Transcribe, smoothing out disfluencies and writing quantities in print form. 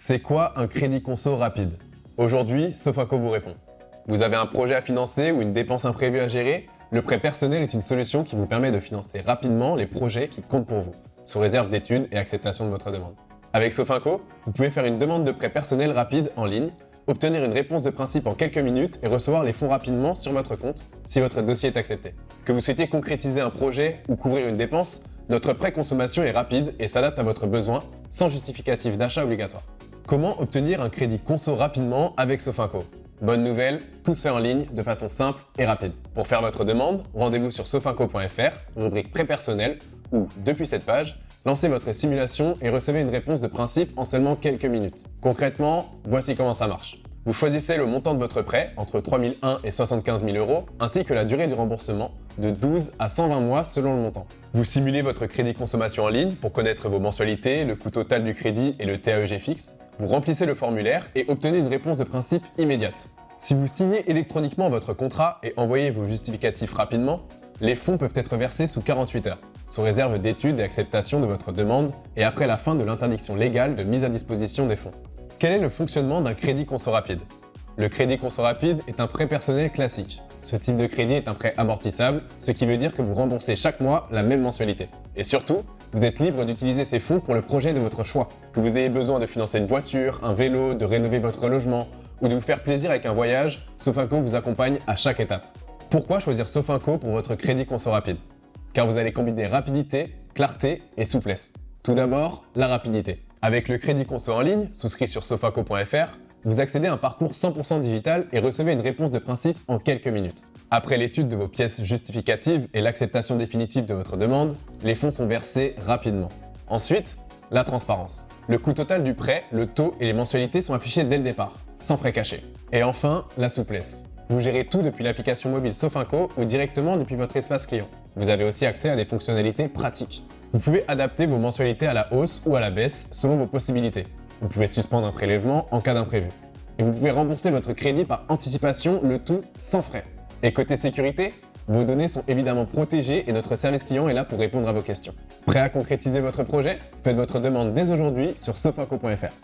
C'est quoi un crédit conso rapide? Aujourd'hui, Sofinco vous répond. Vous avez un projet à financer ou une dépense imprévue à gérer? Le prêt personnel est une solution qui vous permet de financer rapidement les projets qui comptent pour vous, sous réserve d'études et acceptation de votre demande. Avec Sofinco, vous pouvez faire une demande de prêt personnel rapide en ligne, obtenir une réponse de principe en quelques minutes et recevoir les fonds rapidement sur votre compte si votre dossier est accepté. Que vous souhaitiez concrétiser un projet ou couvrir une dépense, notre prêt consommation est rapide et s'adapte à votre besoin sans justificatif d'achat obligatoire. Comment obtenir un crédit conso rapidement avec Sofinco? Bonne nouvelle, tout se fait en ligne de façon simple et rapide. Pour faire votre demande, rendez-vous sur sofinco.fr, rubrique prêt personnel, ou, depuis cette page, lancez votre simulation et recevez une réponse de principe en seulement quelques minutes. Concrètement, voici comment ça marche. Vous choisissez le montant de votre prêt, entre 3 001 et 75 000 euros, ainsi que la durée du remboursement, de 12 à 120 mois selon le montant. Vous simulez votre crédit consommation en ligne pour connaître vos mensualités, le coût total du crédit et le TAEG fixe. Vous remplissez le formulaire et obtenez une réponse de principe immédiate. Si vous signez électroniquement votre contrat et envoyez vos justificatifs rapidement, les fonds peuvent être versés sous 48 heures, sous réserve d'études et acceptation de votre demande et après la fin de l'interdiction légale de mise à disposition des fonds. Quel est le fonctionnement d'un crédit conso rapide? Le crédit conso rapide est un prêt personnel classique. Ce type de crédit est un prêt amortissable, ce qui veut dire que vous remboursez chaque mois la même mensualité. Et surtout, vous êtes libre d'utiliser ces fonds pour le projet de votre choix. Que vous ayez besoin de financer une voiture, un vélo, de rénover votre logement ou de vous faire plaisir avec un voyage, Sofinco vous accompagne à chaque étape. Pourquoi choisir Sofinco pour votre crédit conso rapide? Car vous allez combiner rapidité, clarté et souplesse. Tout d'abord, la rapidité. Avec le crédit conso en ligne, souscrit sur sofinco.fr, vous accédez à un parcours 100% digital et recevez une réponse de principe en quelques minutes. Après l'étude de vos pièces justificatives et l'acceptation définitive de votre demande, les fonds sont versés rapidement. Ensuite, la transparence. Le coût total du prêt, le taux et les mensualités sont affichés dès le départ, sans frais cachés. Et enfin, la souplesse. Vous gérez tout depuis l'application mobile Sofinco ou directement depuis votre espace client. Vous avez aussi accès à des fonctionnalités pratiques. Vous pouvez adapter vos mensualités à la hausse ou à la baisse selon vos possibilités. Vous pouvez suspendre un prélèvement en cas d'imprévu. Et vous pouvez rembourser votre crédit par anticipation, le tout sans frais. Et côté sécurité, vos données sont évidemment protégées et notre service client est là pour répondre à vos questions. Prêt à concrétiser votre projet? Faites votre demande dès aujourd'hui sur sofinco.fr.